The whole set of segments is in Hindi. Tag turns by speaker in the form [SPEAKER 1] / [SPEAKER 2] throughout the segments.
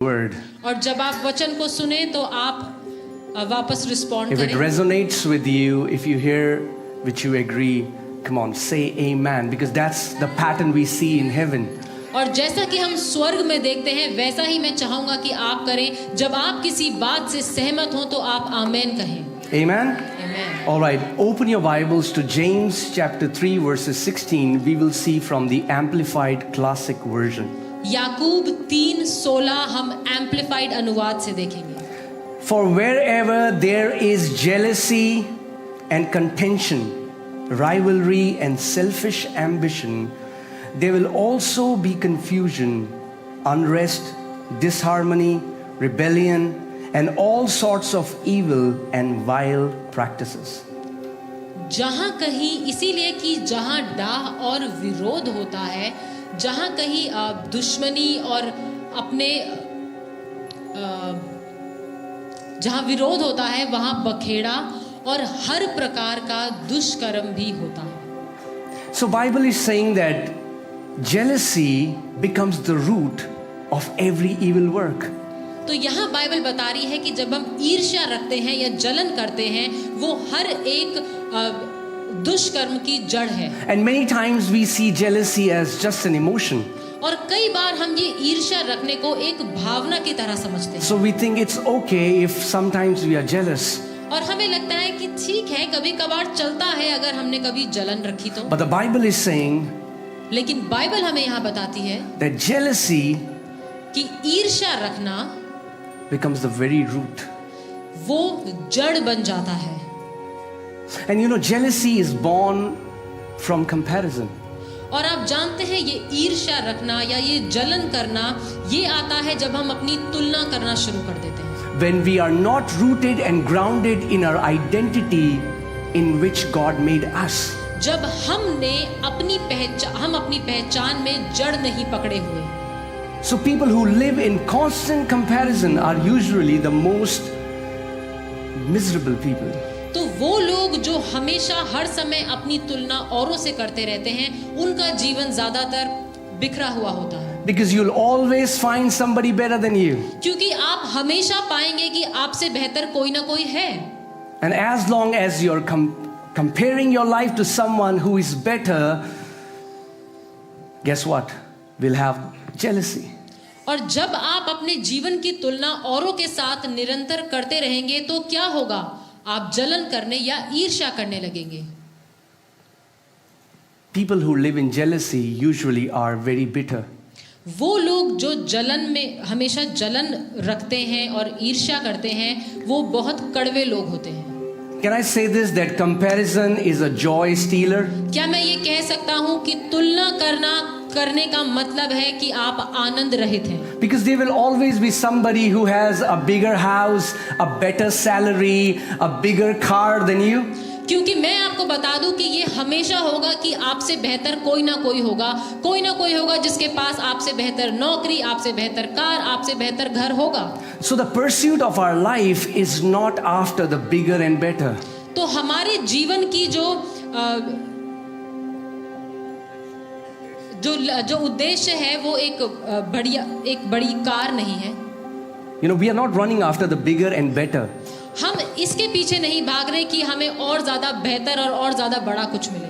[SPEAKER 1] word.
[SPEAKER 2] और जब आप वचन को सुने तो आप वापस रिस्पॉन्ड
[SPEAKER 1] If it
[SPEAKER 2] करें।
[SPEAKER 1] resonates with you, if you hear which you agree, come on, say amen, because that's the pattern we see in heaven.
[SPEAKER 2] और जैसा कि हम स्वर्ग में देखते हैं वैसा ही मैं चाहूंगा कि आप करें। जब आप किसी बात से सहमत हो तो आप आमेन कहें।
[SPEAKER 1] Amen?
[SPEAKER 2] Amen.
[SPEAKER 1] All right, open your Bibles to James chapter 3 verses 16. We will see from the Amplified Classic Version.
[SPEAKER 2] याकूब 3:16 हम एम्पलीफाइड अनुवाद से देखेंगे।
[SPEAKER 1] For wherever there is jealousy and contention, rivalry and selfish ambition, there will also be confusion, unrest, disharmony, rebellion, and all sorts of evil and vile practices.
[SPEAKER 2] जहाँ कहीं, इसीलिए कि जहाँ डाह और विरोध होता है, जहाँ कहीं दुश्मनी और अपने जहाँ विरोध होता है वहाँ बखेड़ा और हर प्रकार का दुष्कर्म भी होता है।
[SPEAKER 1] So Bible is saying that jealousy becomes the root of every evil work.
[SPEAKER 2] तो यहाँ बाइबल बता रही है कि जब हम ईर्ष्या रखते हैं या जलन करते हैं वो हर एक दुष्कर्म की जड़ है।
[SPEAKER 1] And many times we see jealousy as just an emotion.
[SPEAKER 2] और कई बार हम ये ईर्ष्या रखने को एक भावना की तरह समझते हैं।
[SPEAKER 1] So we think it's okay if sometimes we are jealous.
[SPEAKER 2] और हमें लगता है कि ठीक है, कभी कभार चलता है अगर हमने कभी जलन रखी तो।
[SPEAKER 1] But the Bible is saying
[SPEAKER 2] लेकिन बाइबल हमें यहाँ बताती है
[SPEAKER 1] that jealousy
[SPEAKER 2] कि ईर्ष्या रखना
[SPEAKER 1] becomes the very root.
[SPEAKER 2] वो जड़ बन जाता है।
[SPEAKER 1] And you know, jealousy is born from comparison.
[SPEAKER 2] और आप जानते हैं ये ईर्ष्या रखना या ये जलन करना ये आता है जब हम अपनी तुलना करना शुरू कर देते हैं।
[SPEAKER 1] When we are not rooted and grounded in our identity in which God made us.
[SPEAKER 2] जब हम अपनी पहचान में जड़ नहीं पकड़े हुए।
[SPEAKER 1] So people who live in constant comparison are usually the most miserable people.
[SPEAKER 2] तो वो लोग जो हमेशा हर समय अपनी तुलना औरों से करते रहते हैं उनका जीवन ज्यादातर बिखरा हुआ होता है।
[SPEAKER 1] Because you'll always find somebody better than you.
[SPEAKER 2] क्योंकि आप हमेशा पाएंगे कि आपसे बेहतर कोई ना कोई है।
[SPEAKER 1] And as long as you're comparing your life to someone who is better, guess what? We'll have jealousy.
[SPEAKER 2] और जब आप अपने जीवन की तुलना औरों के साथ निरंतर करते रहेंगे तो क्या होगा? आप जलन करने या ईर्ष्या करने लगेंगे।
[SPEAKER 1] People who live in jealousy usually are very bitter.
[SPEAKER 2] वो लोग जो जलन में हमेशा जलन रखते हैं और ईर्ष्या करते हैं वो बहुत कड़वे लोग होते हैं।
[SPEAKER 1] Can I say this, that comparison is a joy stealer?
[SPEAKER 2] क्या मैं ये कह सकता हूँ कि तुलना करने का मतलब है कि आप आनंद रहित हैं?
[SPEAKER 1] Because there will always be somebody who has a bigger house, a better salary, a bigger car than you.
[SPEAKER 2] क्योंकि मैं आपको बता दूं कि ये हमेशा होगा कि आपसे बेहतर कोई ना कोई होगा जिसके पास आपसे बेहतर नौकरी, आपसे बेहतर कार, आपसे बेहतर घर होगा।
[SPEAKER 1] So the pursuit of our life is not after the bigger and better.
[SPEAKER 2] तो हमारे जीवन की जो उद्देश्य है वो एक बड़ी कार नहीं है।
[SPEAKER 1] You know, we are not running after the bigger and better.
[SPEAKER 2] हम इसके पीछे नहीं भाग रहे कि हमें और ज्यादा बेहतर और ज्यादा बड़ा कुछ मिले।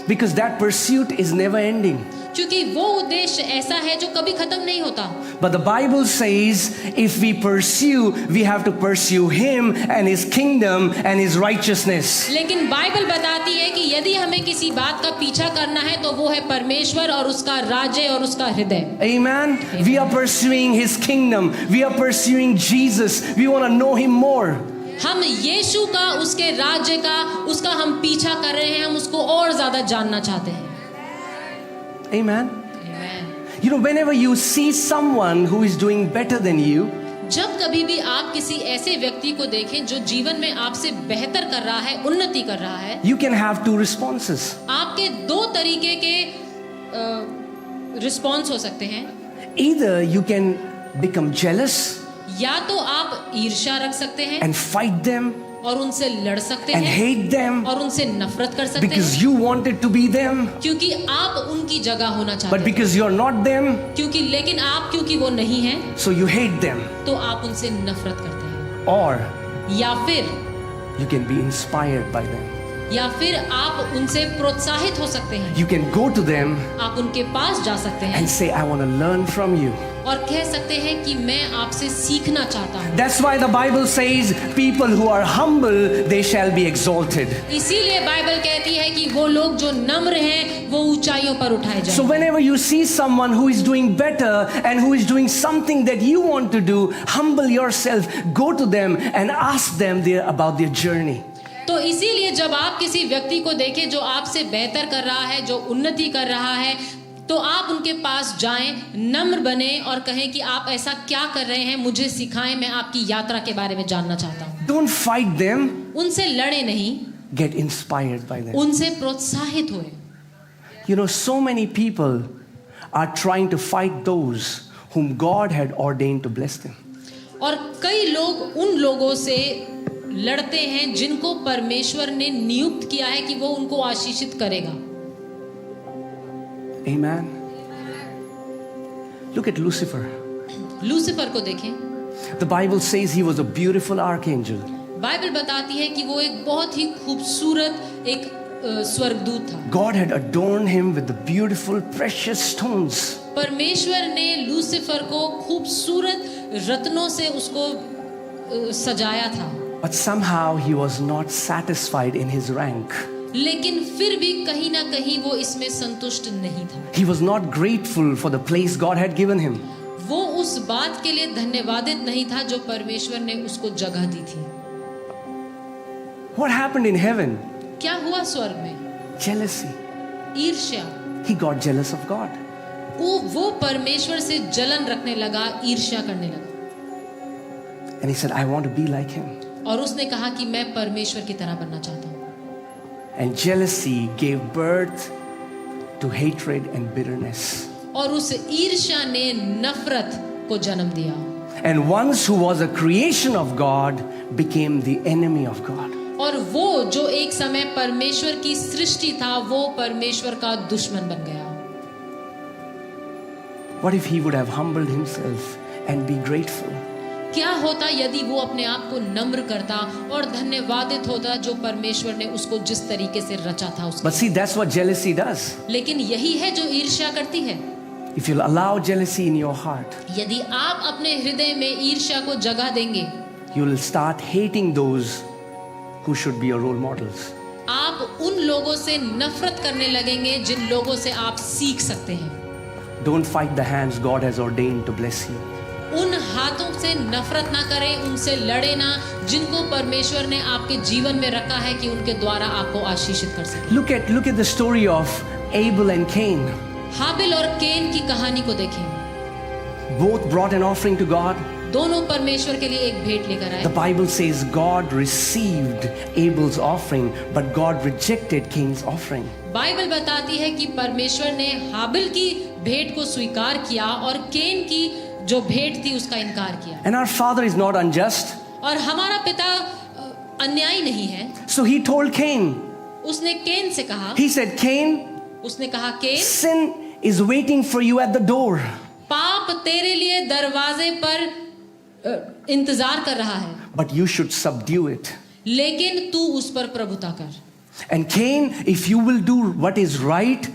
[SPEAKER 1] Because that pursuit is never ending.
[SPEAKER 2] क्योंकि वो उद्देश्य ऐसा है जो कभी खत्म नहीं होता।
[SPEAKER 1] But the Bible says if we pursue, we have to pursue Him and His kingdom and His righteousness.
[SPEAKER 2] लेकिन बाइबल बताती है कि यदि हमें किसी बात का पीछा करना है तो वो है परमेश्वर और उसका राज्य और उसका हृदय।
[SPEAKER 1] Amen. We are pursuing His kingdom. We are pursuing Jesus. We want to know Him more.
[SPEAKER 2] हम यीशु का, उसके राज्य का, उसका हम पीछा कर रहे हैं, हम उसको और ज्यादा जानना चाहते हैं।
[SPEAKER 1] Amen.
[SPEAKER 2] Amen.
[SPEAKER 1] You know, whenever you see someone who is doing better than you,
[SPEAKER 2] जब कभी भी आप किसी ऐसे व्यक्ति को देखें जो जीवन में आपसे बेहतर कर रहा है, उन्नति कर रहा है,
[SPEAKER 1] you can have two responses.
[SPEAKER 2] आपके दो तरीके के रिस्पॉन्स हो सकते हैं।
[SPEAKER 1] Either you can become jealous
[SPEAKER 2] या तो आप ईर्ष्या रख सकते हैं
[SPEAKER 1] and fight them
[SPEAKER 2] और उनसे लड़ सकते
[SPEAKER 1] and
[SPEAKER 2] हैं
[SPEAKER 1] hate them
[SPEAKER 2] और उनसे नफरत कर सकते
[SPEAKER 1] because
[SPEAKER 2] हैं
[SPEAKER 1] you wanted to be them,
[SPEAKER 2] क्योंकि आप उनकी जगह होना
[SPEAKER 1] but
[SPEAKER 2] चाहते हैं
[SPEAKER 1] because you're not them,
[SPEAKER 2] लेकिन आप क्योंकि वो नहीं हैं
[SPEAKER 1] so you hate them.
[SPEAKER 2] तो आप उनसे नफरत करते हैं
[SPEAKER 1] Or
[SPEAKER 2] या फिर
[SPEAKER 1] you can be inspired by them.
[SPEAKER 2] आप उनसे प्रोत्साहित हो सकते हैं
[SPEAKER 1] You can go to them
[SPEAKER 2] आप उनके पास जा सकते हैं
[SPEAKER 1] and say, I want to learn from you.
[SPEAKER 2] और कह सकते हैं कि मैं आपसे सीखना चाहता हूँ
[SPEAKER 1] That's why the Bible says, people who are humble, they shall be exalted.
[SPEAKER 2] इसीलिए बाइबल कहती है कि वो लोग जो नम्र हैं वो ऊंचाइयों पर उठाए
[SPEAKER 1] So
[SPEAKER 2] जाएं
[SPEAKER 1] whenever you see someone who is doing better and who is doing something that you want to do, humble yourself, go to them and ask them about their journey.
[SPEAKER 2] तो इसीलिए जब आप किसी व्यक्ति को देखें जो आपसे बेहतर कर रहा है जो उन्नति कर रहा है तो आप उनके पास जाएं नम्र बने और कहें कि आप ऐसा क्या कर रहे हैं मुझे सिखाएं मैं आपकी यात्रा के बारे में जानना चाहता हूं
[SPEAKER 1] Don't fight them,
[SPEAKER 2] उनसे लड़े नहीं
[SPEAKER 1] get inspired by them.
[SPEAKER 2] उनसे प्रोत्साहित होए
[SPEAKER 1] You know, so many people are trying to fight those whom God had ordained to bless them.
[SPEAKER 2] और कई लोग उन लोगों से लड़ते हैं जिनको परमेश्वर ने नियुक्त किया है कि वो उनको आशीषित करेगा
[SPEAKER 1] Amen. Look at Lucifer.
[SPEAKER 2] Lucifer को देखें
[SPEAKER 1] The Bible says he was a beautiful archangel.
[SPEAKER 2] Bible बताती है कि वो एक बहुत ही खूबसूरत एक स्वर्गदूत था
[SPEAKER 1] God had adorned him with the beautiful precious stones.
[SPEAKER 2] परमेश्वर ने लूसीफर को खूबसूरत रत्नों से उसको सजाया था
[SPEAKER 1] But somehow he was not satisfied in his rank.
[SPEAKER 2] लेकिन फिर भी कहीं ना कहीं वो इसमें संतुष्ट नहीं था
[SPEAKER 1] He was not grateful for the place God had given him.
[SPEAKER 2] वो उस बात के लिए धन्यवादित नहीं था जो परमेश्वर ने उसको जगह दी थी
[SPEAKER 1] What happened in heaven?
[SPEAKER 2] क्या हुआ स्वर्ग में
[SPEAKER 1] Jealousy.
[SPEAKER 2] ईर्ष्या
[SPEAKER 1] He got jealous of God.
[SPEAKER 2] वो परमेश्वर से जलन रखने लगा ईर्ष्या करने लगा
[SPEAKER 1] And he said, I want to be like him.
[SPEAKER 2] और उसने कहा कि मैं परमेश्वर की तरह बनना चाहता हूँ
[SPEAKER 1] And jealousy gave birth to hatred and bitterness.
[SPEAKER 2] और उस ईर्ष्या ने नफरत को जन्म दिया
[SPEAKER 1] And once who was a creation of God became the enemy of God.
[SPEAKER 2] और वो जो एक समय परमेश्वर की सृष्टि था वो परमेश्वर का दुश्मन बन गया
[SPEAKER 1] What if he would have humbled himself and be grateful?
[SPEAKER 2] क्या होता यदि वो अपने आप को नम्र करता और धन्यवादित होता जो परमेश्वर ने उसको जिस तरीके से रचा था उसके
[SPEAKER 1] But see, that's what jealousy does.
[SPEAKER 2] लेकिन यही है जो ईर्ष्या करती है
[SPEAKER 1] If you'll allow jealousy in your heart,
[SPEAKER 2] यदि आप अपने हृदय में ईर्ष्या को जगह देंगे
[SPEAKER 1] you'll start hating those who should be your role models.
[SPEAKER 2] आप उन लोगों से नफरत करने लगेंगे जिन लोगों से आप सीख सकते हैं
[SPEAKER 1] Don't fight the hands God has ordained to bless you.
[SPEAKER 2] उन हाथों से नफरत ना करें उनसे लड़े ना जिनको परमेश्वर ने आपके जीवन में रखा है कि उनके द्वारा आपको आशीषित कर सके
[SPEAKER 1] Look at the story of Abel and Cain.
[SPEAKER 2] हाबिल और केन की कहानी को देखें
[SPEAKER 1] Both brought an offering to God.
[SPEAKER 2] दोनों परमेश्वर के लिए एक भेंट लेकर आए
[SPEAKER 1] The Bible says God received Abel's offering, but God rejected Cain's offering.
[SPEAKER 2] Bible बताती है कि परमेश्वर ने हाबिल की भेंट को स्वीकार किया और केन की जो भेंट थी उसका इनकार किया
[SPEAKER 1] And our Father is not unjust.
[SPEAKER 2] और हमारा पिता अन्यायी नहीं है
[SPEAKER 1] So he told Cain,
[SPEAKER 2] उसने केन से कहा
[SPEAKER 1] he said, Cain,
[SPEAKER 2] उसने कहा केन
[SPEAKER 1] sin is waiting for you at the door.
[SPEAKER 2] पाप तेरे लिए दरवाजे पर इंतजार कर रहा है
[SPEAKER 1] But you should subdue it.
[SPEAKER 2] लेकिन तू उस पर प्रभुता कर
[SPEAKER 1] And Cain, if you will do what is right,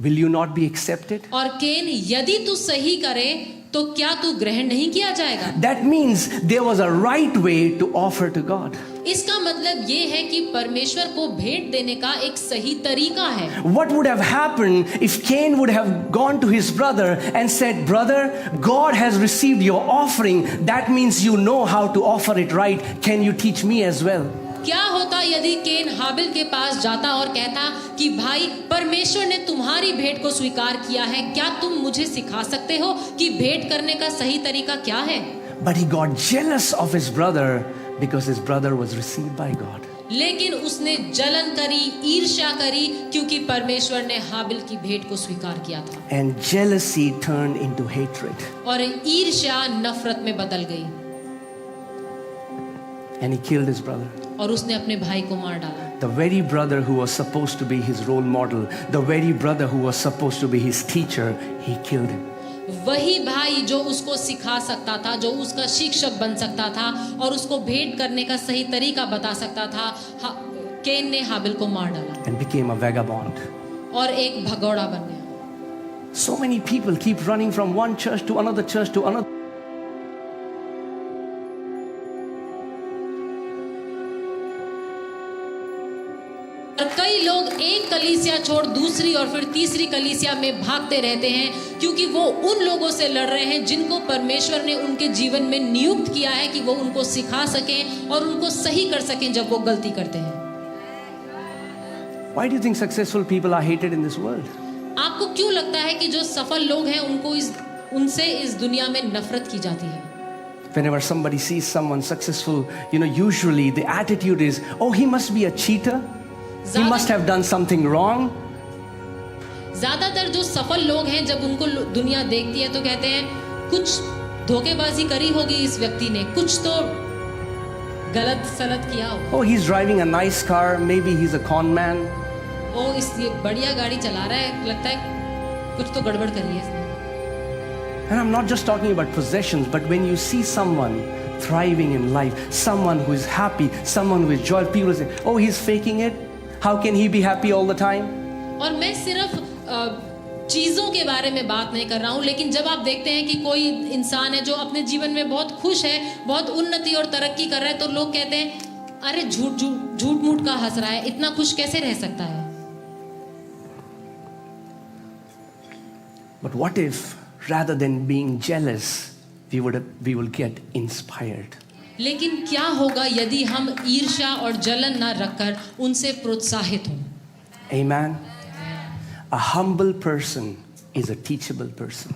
[SPEAKER 1] will you not be accepted?
[SPEAKER 2] और केन यदि तू सही करे तो क्या तू ग्रहण नहीं किया जाएगा
[SPEAKER 1] That means there was a right way to offer to God.
[SPEAKER 2] इसका मतलब ये है कि परमेश्वर को भेंट देने का एक सही तरीका है
[SPEAKER 1] What would have happened if Cain would have gone to his brother and said, Brother, God has received your offering. That means you know how to offer it right. Can you teach me as well?
[SPEAKER 2] क्या होता यदि केन हाबिल के पास जाता और कहता कि भाई परमेश्वर ने तुम्हारी भेंट को स्वीकार किया है क्या तुम मुझे सिखा सकते हो कि भेंट करने का सही तरीका क्या है
[SPEAKER 1] But he got jealous of his brother because his brother was received by God.
[SPEAKER 2] लेकिन उसने जलन करी ईर्ष्या करी क्योंकि परमेश्वर ने हाबिल की भेंट को स्वीकार किया था
[SPEAKER 1] And jealousy turned into hatred.
[SPEAKER 2] और ईर्ष्या नफरत में बदल गई
[SPEAKER 1] And he killed his brother.
[SPEAKER 2] और उसने अपने भाई को मार डाला।
[SPEAKER 1] The very brother who was supposed to be his role model, the very brother who was supposed to be his teacher, he killed him.
[SPEAKER 2] वही भाई जो उसको सिखा सकता था, जो उसका शिक्षक बन सकता था और उसको भेंट करने का सही तरीका बता सकता था, केन ने हाबिल को मार डाला
[SPEAKER 1] And became a vagabond.
[SPEAKER 2] और एक भगौड़ा बन गया।
[SPEAKER 1] So many people keep running from one church to another church to another.
[SPEAKER 2] और कई लोग एक कलीसिया छोड़ दूसरी और फिर तीसरी कलीसिया में भागते रहते हैं, क्योंकि वो उन लोगों से लड़ रहे हैं जिनको परमेश्वर ने उनके जीवन में नियुक्त किया है कि वो उनको सिखा सकें और उनको सही कर सकें जब वो गलती करते हैं।
[SPEAKER 1] Why do you think successful people are hated in this world?
[SPEAKER 2] आपको क्यों लगता है कि जो सफल लोग हैं उनसे इस दुनिया में नफरत की जाती है?
[SPEAKER 1] Whenever somebody sees someone successful, usually the attitude is, oh, he must be a cheater. He must have done something wrong.
[SPEAKER 2] ज्यादातर जो सफल लोग हैं जब उनको दुनिया देखती है तो कहते हैं कुछ धोखेबाजी करी होगी इस व्यक्ति ने, कुछ तो गलत सलत किया होगा।
[SPEAKER 1] Oh, he's driving a nice car. Maybe he's a con man.
[SPEAKER 2] ओ ये बढ़िया गाड़ी चला रहा है, लगता है कुछ तो गड़बड़ करी है इसने।
[SPEAKER 1] And I'm not just talking about possessions, but when you see someone thriving in life, someone who is happy, someone who is joyful, people say, oh, he's faking it. How can he be happy all the time?
[SPEAKER 2] और मैं सिर्फ चीज़ों के बारे में बात नहीं कर रहा हूँ, लेकिन जब आप देखते हैं कि कोई इंसान है जो अपने जीवन में बहुत खुश है, बहुत उन्नति और तरक्की कर रहा है, तो लोग कहते हैं अरे झूठ मूठ का हंस रहा है, इतना खुश कैसे रह सकता है?
[SPEAKER 1] But what if, rather than being jealous, we will get inspired?
[SPEAKER 2] लेकिन क्या होगा यदि हम ईर्ष्या और जलन न रखकर उनसे प्रोत्साहित हों?
[SPEAKER 1] Amen. A humble person is a teachable person.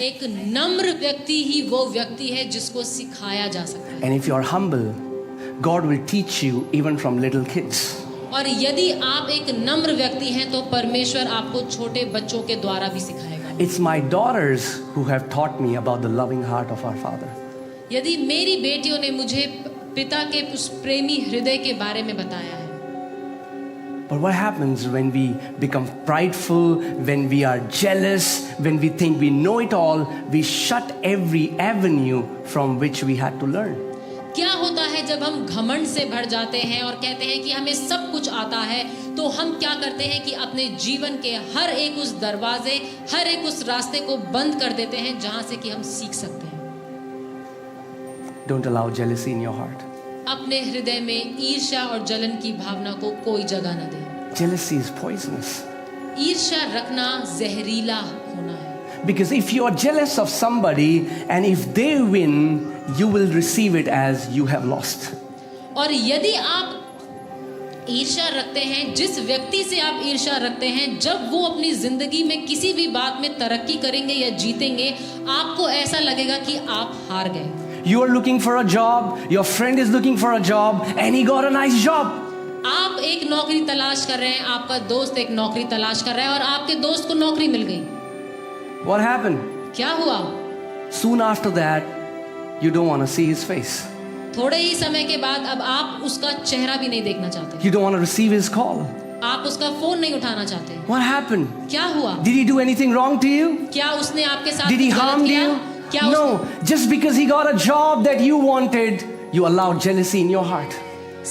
[SPEAKER 2] एक नम्र व्यक्ति ही वो व्यक्ति है जिसको सिखाया जा सकता है।
[SPEAKER 1] And if you are humble, God will teach you even from little kids.
[SPEAKER 2] और यदि आप एक नम्र व्यक्ति हैं तो परमेश्वर आपको छोटे बच्चों के द्वारा भी सिखाएगा।
[SPEAKER 1] It's my daughters who have taught me about the loving heart of our Father.
[SPEAKER 2] यदि मेरी बेटियों ने मुझे पिता के उस प्रेमी हृदय के बारे में बताया है।
[SPEAKER 1] But what happens when we become prideful, when we are jealous, when we think we know it all, we shut every avenue from which we had to learn.
[SPEAKER 2] क्या होता है जब हम घमंड से भर जाते हैं और कहते हैं कि हमें सब कुछ आता है, तो हम क्या करते हैं कि अपने जीवन के हर एक उस दरवाजे, हर एक उस रास्ते को बंद कर देते हैं जहां से कि हम सीख सकते हैं।
[SPEAKER 1] Don't allow jealousy in your heart.
[SPEAKER 2] अपने हृदय में ईर्ष्या और जलन की भावना को कोई जगह न दे।
[SPEAKER 1] Jealousy is poisonous.
[SPEAKER 2] ईर्ष्या रखना जहरीला होना है।
[SPEAKER 1] Because if you are jealous of somebody and if they win, you will receive it as you have lost.
[SPEAKER 2] और यदि आप ईर्ष्या रखते हैं, जिस व्यक्ति से आप ईर्ष्या रखते हैं, जब वो अपनी जिंदगी में किसी भी बात में तरक्की करेंगे या जीतेंगे, आपको ऐसा लगेगा कि आप हार गए।
[SPEAKER 1] You are looking for a job, your friend is looking for a job, and he got a nice job.
[SPEAKER 2] आप एक नौकरी तलाश कर रहे हैं, आपका दोस्त एक नौकरी तलाश कर रहा है और आपके दोस्त को नौकरी मिल गई।
[SPEAKER 1] What happened?
[SPEAKER 2] क्या हुआ?
[SPEAKER 1] Soon after that, you don't want to see his face.
[SPEAKER 2] थोड़े ही समय के बाद अब आप उसका चेहरा भी नहीं देखना चाहते।
[SPEAKER 1] You don't want to receive his call.
[SPEAKER 2] आप उसका फोन नहीं उठाना चाहते।
[SPEAKER 1] What happened?
[SPEAKER 2] क्या हुआ?
[SPEAKER 1] Did he do anything wrong to you?
[SPEAKER 2] क्या उसने आपके साथ
[SPEAKER 1] Did he
[SPEAKER 2] कुछ गलत
[SPEAKER 1] harm
[SPEAKER 2] किया?
[SPEAKER 1] you?
[SPEAKER 2] क्या
[SPEAKER 1] No, just because he got a job that you wanted, you allowed jealousy in your heart.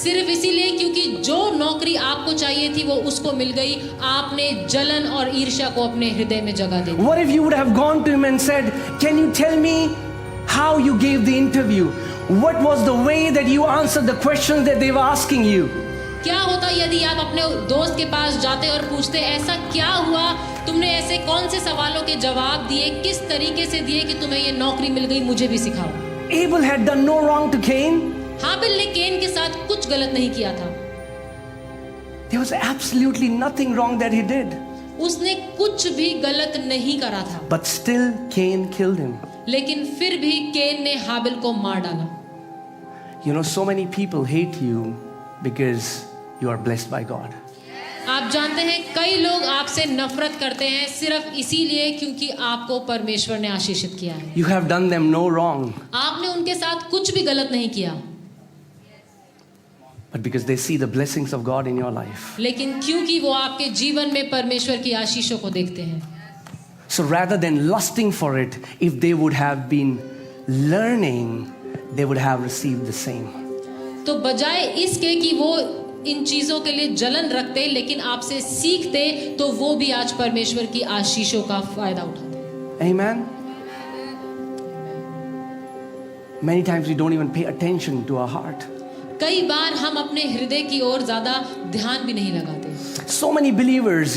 [SPEAKER 2] सिर्फ इसीलिए क्योंकि जो नौकरी आपको चाहिए थी वो उसको मिल गई, आपने जलन और ईर्ष्या को अपने हृदय में जगह दे दी।
[SPEAKER 1] What if you would have gone to him and said, "Can you tell me how you gave the interview? What was the way that you answered the questions that they were asking you?"
[SPEAKER 2] क्या होता यदि आप अपने दोस्त के पास जाते और पूछते, ऐसा क्या हुआ, तुमने ऐसे कौन से सवालों के जवाब दिए, किस तरीके से दिए कि तुम्हें ये नौकरी मिल गई, मुझे भी सिखाओ।
[SPEAKER 1] Abel had done no wrong to Cain.
[SPEAKER 2] हाबिल ने केन के साथ कुछ गलत नहीं किया था।
[SPEAKER 1] There was absolutely nothing wrong that he did.
[SPEAKER 2] उसने कुछ भी गलत नहीं करा था,
[SPEAKER 1] But still Cain killed him.
[SPEAKER 2] लेकिन फिर भी केन ने हाबिल को मार डाला।
[SPEAKER 1] You know, so many people hate you because you are blessed by God.
[SPEAKER 2] आप जानते हैं कई लोग आपसे नफरत करते हैं सिर्फ इसीलिए क्योंकि आपको परमेश्वर ने आशीषित किया है।
[SPEAKER 1] You have done them no wrong.
[SPEAKER 2] आपने उनके साथ कुछ भी गलत नहीं किया।
[SPEAKER 1] but because they see the blessings of God in your life.
[SPEAKER 2] लेकिन क्योंकि वो आपके जीवन में परमेश्वर की आशीषों को देखते हैं,
[SPEAKER 1] So rather than lusting for it, if they would have been learning, they would have received the same.
[SPEAKER 2] तो बजाय इसके कि वो इन चीजों के लिए जलन रखते लेकिन आपसे सीखते, तो वो भी आज परमेश्वर की आशीषों का फायदा उठाते।
[SPEAKER 1] Amen? Many times we don't even pay attention to our heart.
[SPEAKER 2] कई बार हम अपने हृदय की ओर ज्यादा ध्यान भी नहीं लगाते।
[SPEAKER 1] So many believers,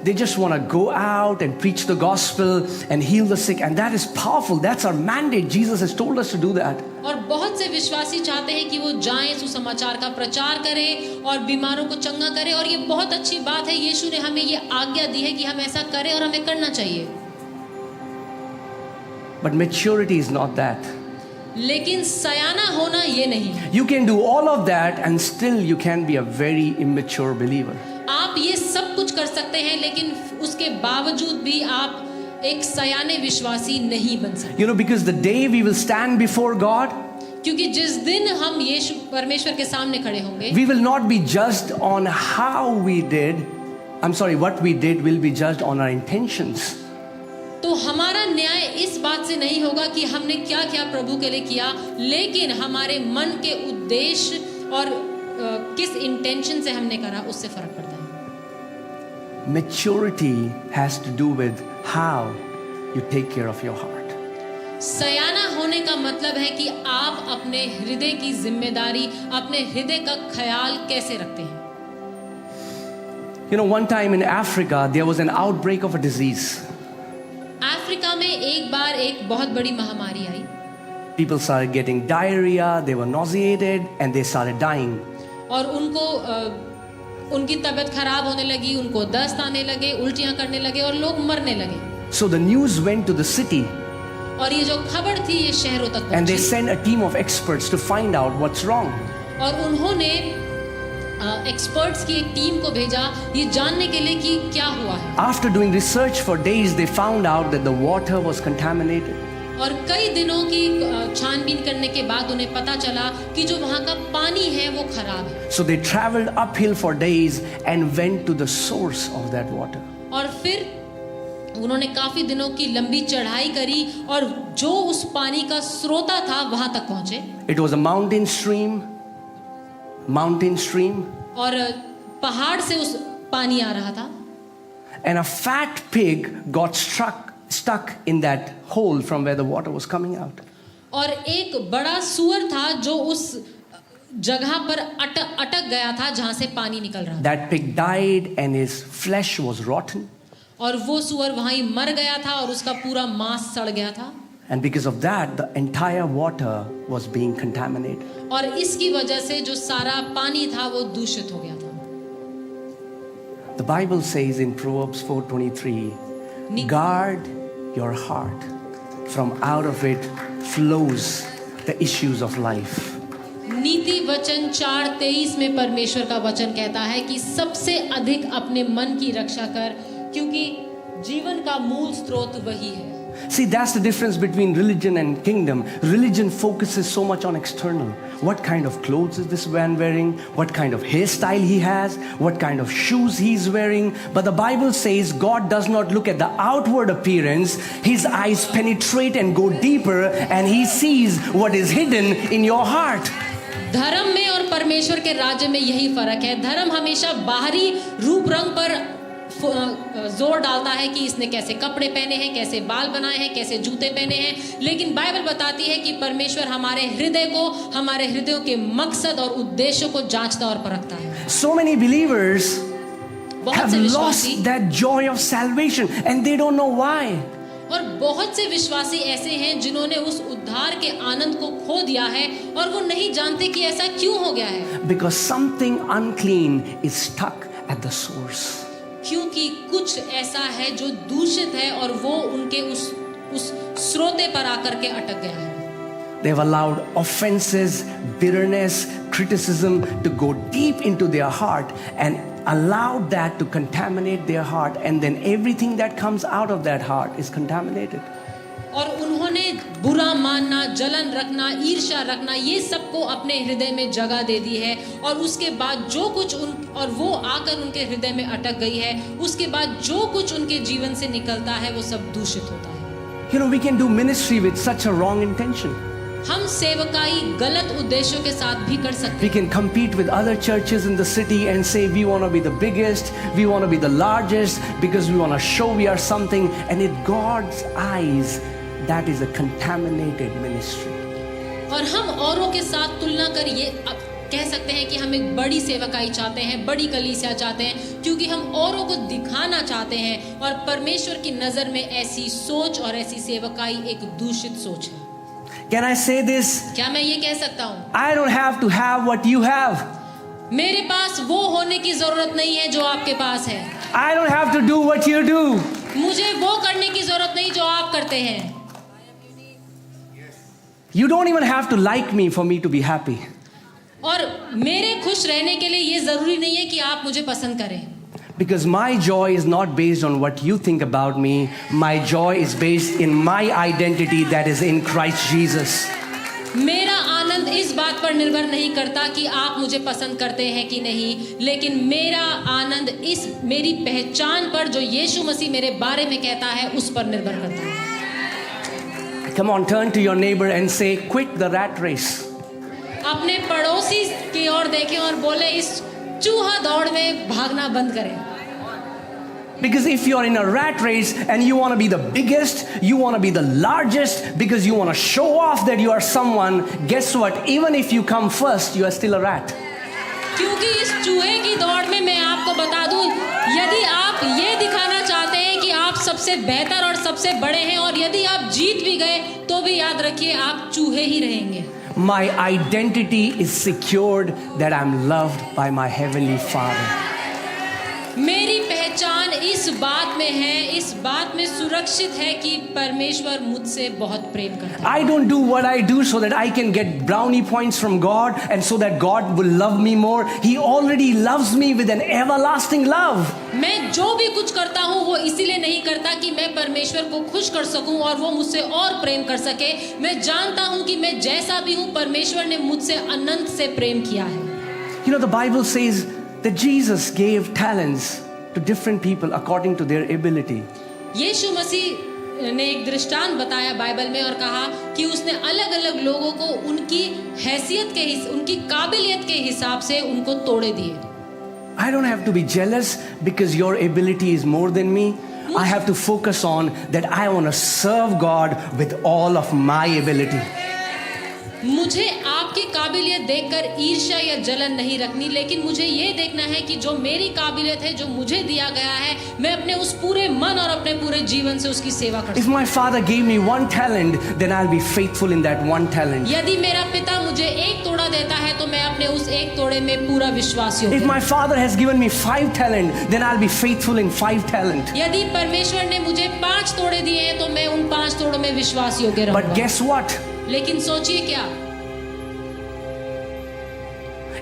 [SPEAKER 1] they just want to go out and preach the gospel and heal the sick, and that is powerful. That's our mandate. Jesus has told us to do that.
[SPEAKER 2] और बहुत से विश्वासी चाहते हैं कि वो जाएं, सुसमाचार का प्रचार करें और बीमारों को चंगा करें, और ये बहुत अच्छी बात है। यीशु ने हमें ये आज्ञा दी है कि हम ऐसा करें और हमें करना चाहिए।
[SPEAKER 1] But maturity is not that.
[SPEAKER 2] लेकिन सयाना होना ये नहीं है।
[SPEAKER 1] You can do all of that and still you can be a very immature believer.
[SPEAKER 2] आप ये सब कुछ कर सकते हैं, लेकिन उसके बावजूद भी आप एक सयाने विश्वासी नहीं बन सकते।
[SPEAKER 1] Because the day we will stand before God,
[SPEAKER 2] क्योंकि जिस दिन हम यीशु परमेश्वर के सामने खड़े होंगे,
[SPEAKER 1] we will not be judged on what we did will be judged on our intentions.
[SPEAKER 2] तो हमारा न्याय इस बात से नहीं होगा कि हमने क्या क्या प्रभु के लिए किया, लेकिन हमारे मन के उद्देश्य और किस इंटेंशन से हमने करा, उससे फर्क पड़ता है।
[SPEAKER 1] Maturity has to do with how you take care of your heart.
[SPEAKER 2] सयाना होने का मतलब है कि आप अपने हृदय की जिम्मेदारी, अपने हृदय का ख्याल कैसे रखते हैं।
[SPEAKER 1] One time in Africa there was an outbreak of a disease.
[SPEAKER 2] Africa में एक बार एक बहुत बड़ी महामारी आई।
[SPEAKER 1] People started getting diarrhea, they were nauseated, and they started dying.
[SPEAKER 2] और उनकी तबीयत खराब होने लगी, उनको दस्त आने लगे, उल्टियां करने लगे और लोग मरने लगे।
[SPEAKER 1] So the news went to the city.
[SPEAKER 2] और ये जो खबर थी ये शहरों तक
[SPEAKER 1] And they
[SPEAKER 2] पहुंची।
[SPEAKER 1] sent a team of experts to find out what's wrong.
[SPEAKER 2] और उन्होंने एक्सपर्ट्स की एक टीम को भेजा ये जानने के लिए कि क्या हुआ है।
[SPEAKER 1] After doing research for days, they found out that the water was contaminated.
[SPEAKER 2] और कई दिनों की छानबीन करने के बाद उन्हें पता चला कि जो वहाँ का पानी है वो खराब है।
[SPEAKER 1] So they traveled uphill for days and went to the source of that water.
[SPEAKER 2] और फिर उन्होंने काफी दिनों की लंबी चढ़ाई करी और जो उस पानी का स्रोता था वहां तक पहुंचे।
[SPEAKER 1] It was a mountain stream.
[SPEAKER 2] और पहाड़ से उस पानी आ रहा था।
[SPEAKER 1] And a fat pig got stuck in that hole from where the water was coming out.
[SPEAKER 2] और एक बड़ा सूअर था जो उस जगह पर अटक गया था जहां से पानी निकल रहा था।
[SPEAKER 1] That pig died and his flesh was rotten.
[SPEAKER 2] और वो सूअर वहां ही मर गया था और उसका पूरा मांस सड़ गया था।
[SPEAKER 1] And because of that, the entire water was being contaminated.
[SPEAKER 2] और इसकी वजह से जो सारा पानी था वो दूषित हो गया था।
[SPEAKER 1] The Bible says in Proverbs 4:23, guard your heart, from out of it flows the issues of life.
[SPEAKER 2] नीति वचन 4:23 में परमेश्वर का वचन कहता है कि सबसे अधिक अपने मन की रक्षा कर, क्योंकि जीवन का मूल स्रोत वही है।
[SPEAKER 1] See, that's the difference between religion and kingdom. Religion focuses so much on external. What kind of clothes is this man wearing? What kind of hairstyle he has? What kind of shoes he's wearing? But the Bible says God does not look at the outward appearance. His eyes penetrate and go deeper, and he sees what is hidden in your heart.
[SPEAKER 2] धर्म में और परमेश्वर के राज्य में यही फर्क है। धर्म हमेशा बाहरी रूप रंग पर जोर डालता है कि इसने कैसे कपड़े पहने हैं, कैसे बाल बनाए हैं, कैसे जूते पहने हैं, लेकिन बाइबल बताती है कि परमेश्वर हमारे हृदय को, हमारे हृदयों के मकसद और उद्देश्यों को जांचता और परखता है।
[SPEAKER 1] So many believers have lost that joy of salvation and they don't know why.
[SPEAKER 2] और बहुत से विश्वासी ऐसे हैं जिन्होंने उस उद्धार के आनंद को खो दिया है और वो नहीं जानते कि ऐसा क्यों हो गया है।
[SPEAKER 1] Because something unclean is stuck at the source.
[SPEAKER 2] क्योंकि कुछ ऐसा है जो दूषित है और वो उनके उस स्रोते पर आकर के अटक गया है।
[SPEAKER 1] They've allowed offenses, bitterness, criticism to go deep into their heart and allowed that to contaminate their heart, and then everything that comes out of that heart is contaminated.
[SPEAKER 2] और उन्होंने अपने बुरा मानना, जलन रखना, ईर्ष्या रखना, ये सबको अपने हृदय में जगह दे दी है। और उसके बाद जो कुछ और वो आकर उनके हृदय में अटक गई है, उसके बाद जो कुछ उनके जीवन से निकलता है वो सब दूषित होता है।
[SPEAKER 1] You know, we can do ministry with such a wrong intention.
[SPEAKER 2] हम सेवकाई गलत उद्देश्यों के साथ भी कर सकते
[SPEAKER 1] We can compete with other churches in the city and say we want to be the biggest, we want to be the largest, because we want to show we are something. And in God's eyes, that is a contaminated ministry.
[SPEAKER 2] हैं। और हम औरों के साथ तुलना कर ये कह सकते हैं कि हम एक बड़ी सेवकाई चाहते हैं, बड़ी कलीसिया चाहते हैं, क्योंकि हम औरों को दिखाना चाहते हैं। और परमेश्वर की नजर में ऐसी सोच और ऐसी सेवकाई एक दूषित सोच है।
[SPEAKER 1] Can I say this?
[SPEAKER 2] क्या मैं ये कह सकता हूँ?
[SPEAKER 1] I don't have to have what you have.
[SPEAKER 2] मेरे पास वो होने की जरूरत नहीं है जो आपके पास है।
[SPEAKER 1] I don't have to do what you do.
[SPEAKER 2] मुझे वो करने की जरूरत नहीं जो आप करते हैं।
[SPEAKER 1] You don't even have to like me for me to be happy.
[SPEAKER 2] और मेरे खुश रहने के लिए ये जरूरी नहीं है कि आप मुझे पसंद करें।
[SPEAKER 1] Because my joy is not based on what you think about me. My joy is based in my identity that is in Christ Jesus.
[SPEAKER 2] मेरा आनंद इस बात पर निर्भर नहीं करता कि आप मुझे पसंद करते हैं कि नहीं, लेकिन मेरा आनंद इस मेरी पहचान पर जो यीशु मसीह मेरे बारे में कहता है उस पर निर्भर करता है।
[SPEAKER 1] Come on, turn to your neighbor and say, quit the rat race.
[SPEAKER 2] अपने पड़ोसी की ओर देखें और बोले इस चूहा दौड़ में भागना बंद करें।
[SPEAKER 1] Because if you're in a rat race and you want to be the biggest, you want to be the largest, because you want to show off that you are someone, guess what? Even if you come first, you are still a rat.
[SPEAKER 2] क्योंकि इस चूहे की दौड़ में मैं आपको बता दूं, यदि आप ये दिखाना चाहते हैं कि आप सबसे बेहतर और सबसे बड़े हैं, और यदि आप जीत भी गए तो भी याद रखिए आप चूहे ही रहेंगे।
[SPEAKER 1] My identity is secured that I'm loved by my heavenly Father.
[SPEAKER 2] मेरी पहचान इस बात में है, इस बात में सुरक्षित है कि परमेश्वर मुझसे बहुत प्रेम करता है।
[SPEAKER 1] I don't do what I do so that I can get brownie points from God and so that God will love me more. He already loves me with an everlasting love.
[SPEAKER 2] मैं जो भी कुछ करता हूँ वो इसीलिए नहीं करता कि मैं परमेश्वर को खुश कर सकूं और वो मुझसे और प्रेम कर सके। मैं जानता हूँ कि मैं जैसा भी हूँ परमेश्वर ने मुझसे अनंत से प्रेम किया है।
[SPEAKER 1] You know, the Bible says that Jesus gave talents to different people according to their ability.
[SPEAKER 2] यीशु मसीह ने एक दृष्टांत बताया बाइबल में और कहा कि उसने अलग-अलग लोगों को उनकी हैसियत के उनकी काबिलियत के हिसाब से उनको तोड़े दिए।
[SPEAKER 1] I don't have to be jealous because your ability is more than me. I have to focus on that I want to serve God with all of my ability.
[SPEAKER 2] मुझे आपकी काबिलियत देखकर ईर्ष्या या जलन नहीं रखनी, लेकिन मुझे ये देखना है कि जो मेरी काबिलियत है, जो मुझे दिया गया है, मैं अपने उस पूरे मन और अपने पूरे जीवन से उसकी सेवा कर सकूं।
[SPEAKER 1] If my father gave me one talent, then I'll be faithful in that one talent.
[SPEAKER 2] यदि मेरा पिता मुझे एक तोड़ा देता है तो मैं अपने उस एक तोड़े में पूरा विश्वासी
[SPEAKER 1] If
[SPEAKER 2] हूँ।
[SPEAKER 1] my father has given me 5 talent, then I'll be faithful in 5 talent.
[SPEAKER 2] यदि परमेश्वर ने मुझे 5 तोड़े दिए हैं तो मैं उन 5 तोड़ों में विश्वास योग्य रहूंगा।
[SPEAKER 1] But guess what?
[SPEAKER 2] लेकिन सोचिए क्या,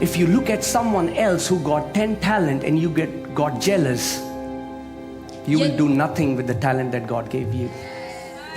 [SPEAKER 1] If you look at someone else who got 10 talent and you got jealous, you will do nothing with the talent that God gave you.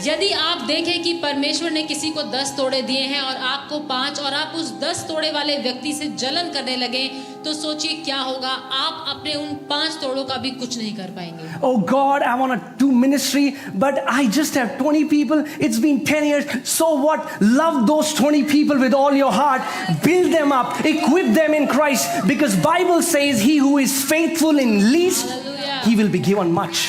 [SPEAKER 2] यदि आप देखें कि परमेश्वर ने किसी को 10 तोड़े दिए हैं और आपको 5, और आप उस 10 तोड़े वाले व्यक्ति से जलन करने लगे, तो सोचिए क्या होगा, आप अपने उन 5 तोड़ों का भी कुछ नहीं कर पाएंगे।
[SPEAKER 1] Oh God, I want to do ministry, but I just have 20 people. It's been 10 years. So what? Love those 20 people with all your heart. Build them up. Equip them in Christ. Because Bible says he who is faithful in least,
[SPEAKER 2] Hallelujah.
[SPEAKER 1] he will be given much.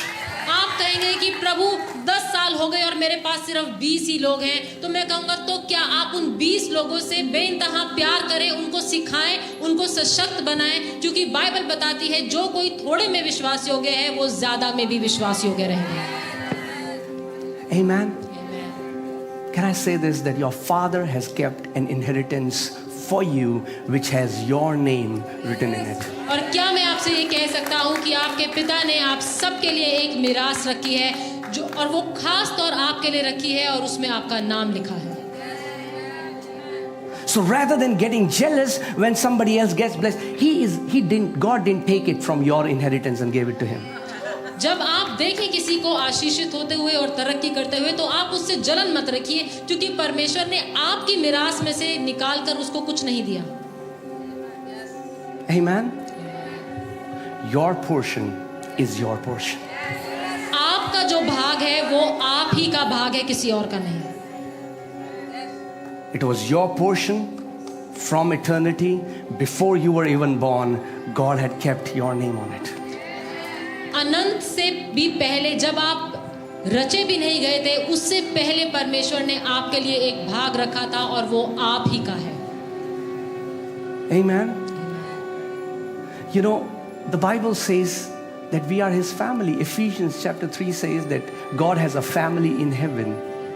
[SPEAKER 2] आप कहेंगे कि प्रभु 10 साल हो गए और मेरे पास सिर्फ 20 ही लोग हैं, तो मैं कहूँगा तो क्या आप उन 20 लोगों से बेइंतहा प्यार करें, उनको सिखाएं, उनको सशक्त बनाएं, क्योंकि बाइबल बताती है जो कोई थोड़े में विश्वास योग्य है वो ज्यादा में भी विश्वास योग्य रहेंगे।
[SPEAKER 1] Amen. Can I say this, that your father has kept an inheritance for you which has your name written in it.
[SPEAKER 2] और क्या मैं आपसे ये कह सकता हूँ कि आपके पिता ने आप सबके लिए एक मिरास रखी है, जो और वो खास तौर आपके लिए रखी है और उसमें आपका नाम लिखा है।
[SPEAKER 1] So rather than getting jealous when somebody else gets blessed, God didn't take it from your inheritance and gave it to him.
[SPEAKER 2] जब आप देखें किसी को आशीषित होते हुए और तरक्की करते हुए, तो आप उससे जलन मत रखिए, क्योंकि परमेश्वर ने आपकी मिरास में से निकाल कर उसको कुछ नहीं दिया।
[SPEAKER 1] Amen. Your portion is your portion.
[SPEAKER 2] आपका जो भाग है वो आप ही का भाग है, किसी और का नहीं।
[SPEAKER 1] It was your portion from eternity. Before you were even born, God had kept your name on it.
[SPEAKER 2] अनंत से भी पहले, जब आप रचे भी नहीं गए थे, उससे पहले परमेश्वर ने आपके लिए एक भाग रखा था और वो आप ही का है।
[SPEAKER 1] Amen. You know, the Bible says that we are His family. Ephesians chapter 3 says that God has a family in heaven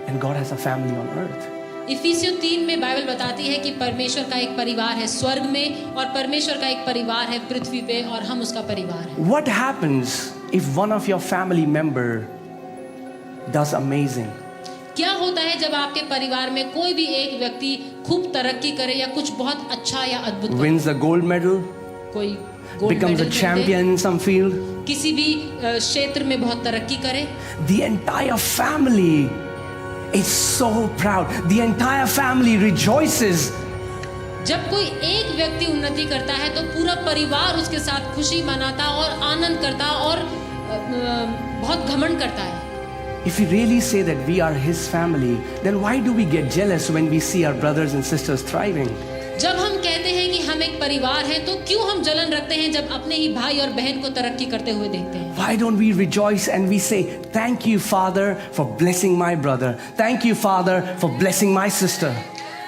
[SPEAKER 1] and God has a family on earth.
[SPEAKER 2] इफिसियों 3 में बाइबल बताती है कि परमेश्वर का एक परिवार है स्वर्ग में और परमेश्वर का एक परिवार है पृथ्वी पे, और हम उसका परिवार हैं।
[SPEAKER 1] What happens if one of your family member does amazing?
[SPEAKER 2] क्या होता है जब आपके परिवार में कोई भी एक व्यक्ति खूब तरक्की करे या कुछ बहुत अच्छा या अद्भुत करे?
[SPEAKER 1] Wins a gold medal,
[SPEAKER 2] कोई गोल्ड
[SPEAKER 1] becomes
[SPEAKER 2] मेडल
[SPEAKER 1] a
[SPEAKER 2] जीते,
[SPEAKER 1] champion in some field.
[SPEAKER 2] किसी भी क्षेत्र में बहुत तरक्की करे,
[SPEAKER 1] The entire family is so proud. The entire family rejoices.
[SPEAKER 2] जब कोई एक व्यक्ति उन्नति करता है तो पूरा परिवार उसके साथ खुशी मनाता और आनंद करता और बहुत घमंड करता है।
[SPEAKER 1] If we really say that we are His family, then why do we get jealous when we see our brothers and sisters thriving?
[SPEAKER 2] जब हम कहते हैं कि हम एक परिवार हैं, तो क्यों हम जलन रखते हैं जब अपने ही भाई और बहन को तरक्की करते हुए देखते हैं?
[SPEAKER 1] Why don't we rejoice and we say, thank you, Father, for blessing my brother. Thank you, Father, for blessing my sister.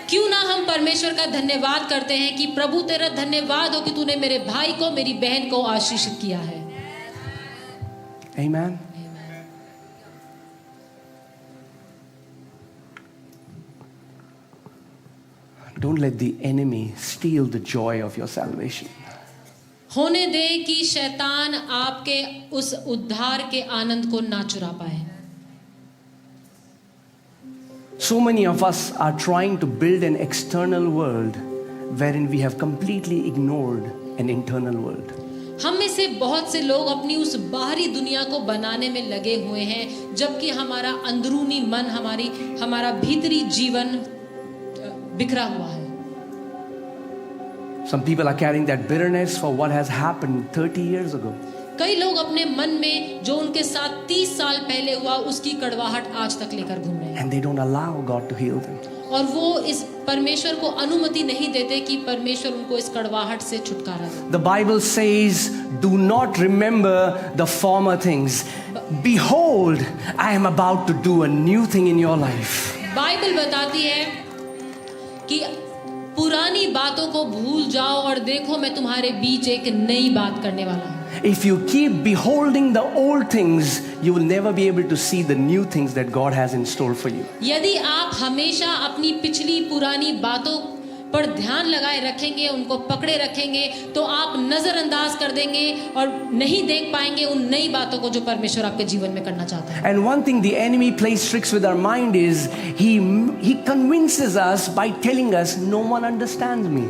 [SPEAKER 2] क्यों ना हम परमेश्वर का धन्यवाद करते हैं कि प्रभु तेरा धन्यवाद हो कि तूने मेरे भाई को, मेरी बहन को आशीषित किया है।
[SPEAKER 1] Amen. Don't let the enemy steal the joy of your salvation.
[SPEAKER 2] होने दे कि शैतान आपके उस उद्धार के आनंद को ना चुरा पाए।
[SPEAKER 1] So many of us are trying to build an external world wherein we have completely ignored an internal world.
[SPEAKER 2] हम में से बहुत से लोग अपनी उस बाहरी दुनिया को बनाने में लगे हुए हैं, जबकि हमारा अंदरूनी मन, हमारा भीतरी जीवन बिखरा हुआ है।
[SPEAKER 1] Some people are carrying that bitterness for what has happened 30 years ago.
[SPEAKER 2] कई लोग अपने मन में जो उनके साथ 30 साल पहले हुआ उसकी कड़वाहट आज तक लेकर घूम रहे हैं,
[SPEAKER 1] And they don't allow God to heal them.
[SPEAKER 2] और वो इस परमेश्वर को अनुमति नहीं देते कि परमेश्वर उनको इस कड़वाहट से छुटकारा दे।
[SPEAKER 1] The Bible says, do not remember the former things. Behold, I am about to do a new thing in your life.
[SPEAKER 2] Bible बताती है कि पुरानी बातों को भूल जाओ और देखो मैं तुम्हारे बीच एक नई बात करने वाला हूँ।
[SPEAKER 1] If you keep beholding the old things, you will never be able to see the new things that God has in store for you.
[SPEAKER 2] यदि आप हमेशा अपनी पिछली पुरानी बातों पर ध्यान लगाए रखेंगे, उनको पकड़े रखेंगे, तो आप नजरअंदाज कर देंगे और नहीं देख पाएंगे उन नई बातों को जो परमेश्वर आपके जीवन में करना चाहता है।
[SPEAKER 1] And one thing the enemy plays tricks with our mind is he convinces us by telling us no one understands me.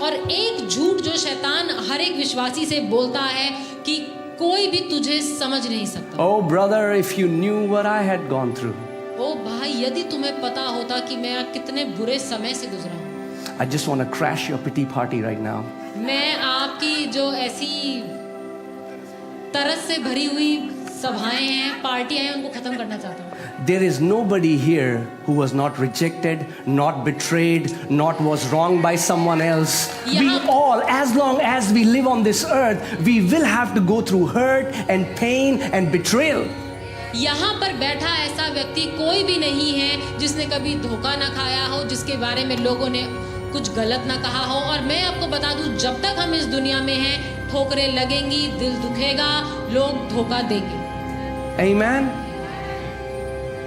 [SPEAKER 2] और एक झूठ जो शैतान हर एक विश्वासी से बोलता है कि कोई भी तुझे समझ नहीं सकता।
[SPEAKER 1] Oh brother, if you knew what I had gone through.
[SPEAKER 2] ओ भाई, यदि तुम्हें पता होता कि मैं कितने बुरे समय से गुजरा हूँ।
[SPEAKER 1] I just want to crash your pity party right now.
[SPEAKER 2] मैं आपकी जो ऐसी तरस से भरी हुई सभाएं हैं, पार्टियां हैं, उनको खत्म करना चाहता हूँ।
[SPEAKER 1] There is nobody here who was not rejected, not betrayed, not was wronged by someone else. We all, as long as we live on this earth, we will have to go through hurt and pain and betrayal.
[SPEAKER 2] यहाँ पर बैठा ऐसा व्यक्ति कोई भी नहीं है जिसने कभी धोखा ना खाया हो, जिसके बारे में लोगों ने कुछ गलत ना कहा हो। और मैं आपको बता दूं, जब तक हम इस दुनिया में हैं, ठोकरें लगेंगी, दिल दुखेगा, लोग धोखा देंगे।
[SPEAKER 1] Amen.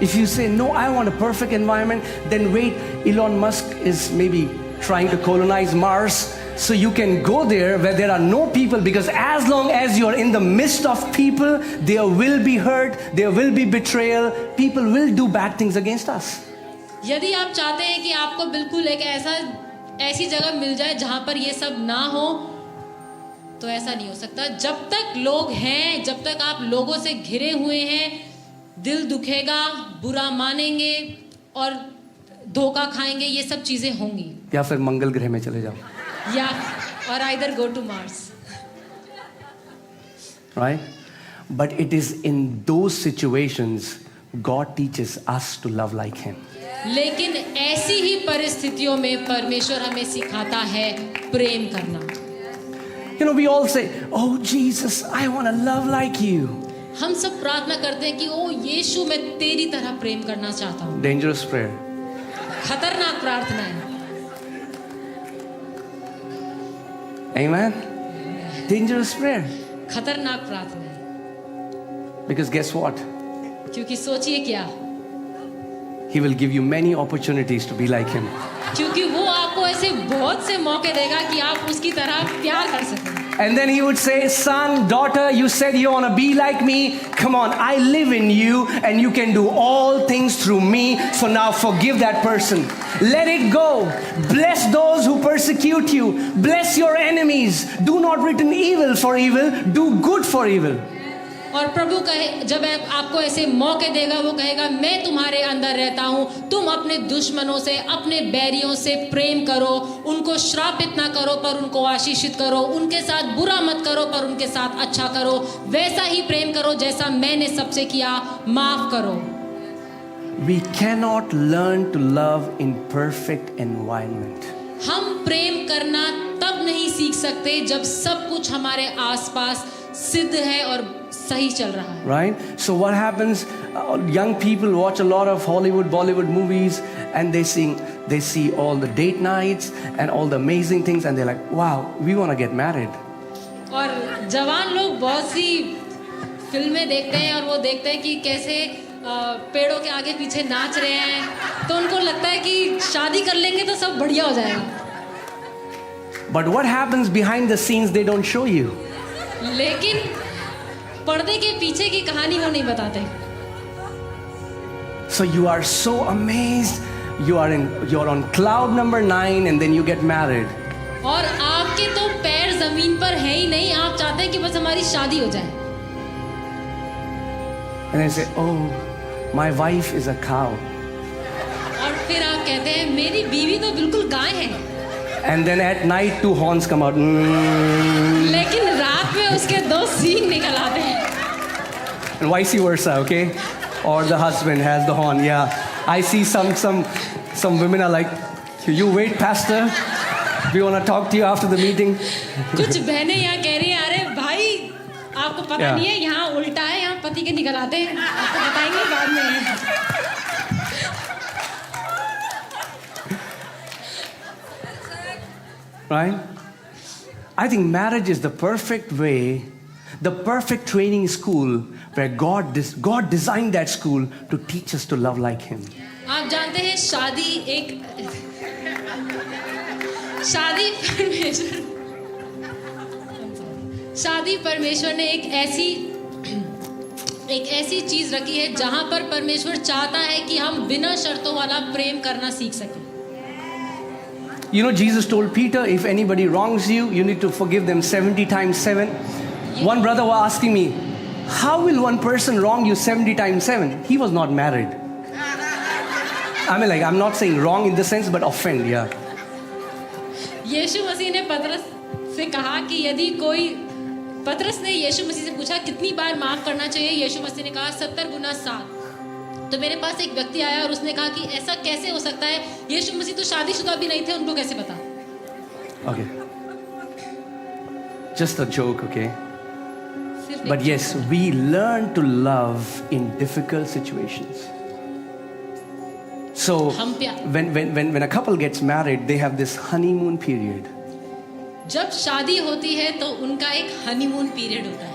[SPEAKER 1] If you say, no, I want a perfect environment, then wait, Elon Musk is maybe trying to colonize Mars, so you can go there where there are no people, because as long as you are in the midst of people, there will be hurt, there will be betrayal, people will do bad things against us.
[SPEAKER 2] यदि आप चाहते हैं कि आपको बिल्कुल एक ऐसी जगह मिल जाए जहां पर ये सब ना हो, तो ऐसा नहीं हो सकता। जब तक लोग हैं, जब तक आप लोगों से घिरे हुए हैं, दिल दुखेगा, बुरा मानेंगे और धोखा खाएंगे, ये सब चीजें होंगी।
[SPEAKER 1] या फिर मंगल ग्रह में चले जाओ,
[SPEAKER 2] या और either go to Mars.
[SPEAKER 1] right? But it is in those situations God teaches us to love like Him.
[SPEAKER 2] लेकिन ऐसी ही परिस्थितियों में परमेश्वर हमें सिखाता है प्रेम करना।
[SPEAKER 1] You know, we all say, "Oh Jesus, I want to love like you."
[SPEAKER 2] हम सब प्रार्थना करते हैं कि ओ यीशु, मैं तेरी तरह प्रेम करना चाहता हूँ।
[SPEAKER 1] Dangerous prayer.
[SPEAKER 2] खतरनाक प्रार्थना है।
[SPEAKER 1] Amen. Dangerous prayer.
[SPEAKER 2] खतरनाक प्रार्थना है।
[SPEAKER 1] Because guess what?
[SPEAKER 2] क्योंकि सोचिए क्या,
[SPEAKER 1] He will give you many opportunities to be like Him.
[SPEAKER 2] क्योंकि वो आपको ऐसे बहुत से मौके देगा कि आप उसकी तरह प्यार कर सकें।
[SPEAKER 1] And then He would say, "Son, daughter, you said you want to be like me. Come on, I live in you and you can do all things through me. So now forgive that person. Let it go. Bless those who persecute you. Bless your enemies. Do not return evil for evil. Do good for evil."
[SPEAKER 2] और प्रभु कहे, जब आपको ऐसे मौके देगा, वो कहेगा मैं तुम्हारे अंदर रहता हूँ, तुम अपने दुश्मनों से, अपने बैरियों से प्रेम करो, उनको श्रापित ना करो पर उनको आशीषित करो, उनके साथ बुरा मत करो पर उनके साथ अच्छा करो, वैसा ही प्रेम करो जैसा मैंने सबसे किया, माफ करो।
[SPEAKER 1] We cannot learn to love in perfect environment.
[SPEAKER 2] हम प्रेम करना तब नहीं सीख सकते जब सब कुछ हमारे आसपास सिद्ध है और सही चल रहा है।
[SPEAKER 1] Right? So what happens? Young people watch a lot of Hollywood, Bollywood movies, and they see all the date nights and all the amazing things, and they're like, "Wow, we want to get married."
[SPEAKER 2] और जवान लोग बहुत सी फिल्में देखते हैं और वो देखते हैं कि कैसे पेड़ों के आगे पीछे नाच रहे हैं, तो उनको लगता है कि शादी कर लेंगे तो सब बढ़िया हो जाएगा।
[SPEAKER 1] But what happens behind the scenes? They don't show you.
[SPEAKER 2] लेकिन पर्दे के पीछे की कहानी वो नहीं बताते।
[SPEAKER 1] So you are so amazed. You're on cloud number 9, and then you get married.
[SPEAKER 2] और आपके तो पैर जमीन पर है ही नहीं, आप चाहते हैं कि बस हमारी शादी हो जाए।
[SPEAKER 1] And then say, "Oh, my wife is a cow."
[SPEAKER 2] और फिर आप कहते हैं मेरी बीवी तो बिल्कुल गाय है।
[SPEAKER 1] And then at night 2 horns come out.
[SPEAKER 2] लेकिन रात में उसके 2 सींग निकल आते हैं।
[SPEAKER 1] And vice versa, okay? Or the husband has the horn. Yeah, I see some women are like, "You wait, pastor. We want to talk to you after the meeting."
[SPEAKER 2] कुछ बहनें यहाँ कह रही हैं, अरे भाई आपको पता
[SPEAKER 1] Yeah.
[SPEAKER 2] नहीं है, यहाँ उल्टा है, यहाँ पति के निकल आते हैं, आपको बताएंगे बाद में।
[SPEAKER 1] Right? I think marriage is the perfect way, the perfect training school where God designed that school to teach us to love like Him.
[SPEAKER 2] आप जानते हैं शादी परमेश्वर ने एक ऐसी चीज रखी है जहां पर परमेश्वर चाहता है कि हम बिना शर्तों वाला प्रेम करना सीख सकें।
[SPEAKER 1] You know, Jesus told Peter, if anybody wrongs you, you need to forgive them 70 times 7. One brother was asking me, how will one person wrong you 70 times 7? He was not married. I mean, like, I'm not saying wrong in the sense, but offend, yeah.
[SPEAKER 2] यीशु मसीह ने पतरस से कहा कि यदि कोई, पतरस ने यीशु मसीह से पूछा कितनी बार माफ करना चाहिए, यीशु मसीह ने कहा 70 गुना 7। तो मेरे पास एक व्यक्ति आया और उसने कहा कि ऐसा कैसे हो सकता है, यीशु मसीह तो शादीशुदा भी नहीं थे, उनको कैसे पता?
[SPEAKER 1] Okay. Just a joke, okay?
[SPEAKER 2] सिर्फ
[SPEAKER 1] But
[SPEAKER 2] एक
[SPEAKER 1] yes, we learn to love in difficult situations. So
[SPEAKER 2] हम
[SPEAKER 1] when a couple gets married, they have this honeymoon period.
[SPEAKER 2] जब शादी होती है तो उनका एक हनीमून पीरियड होता है,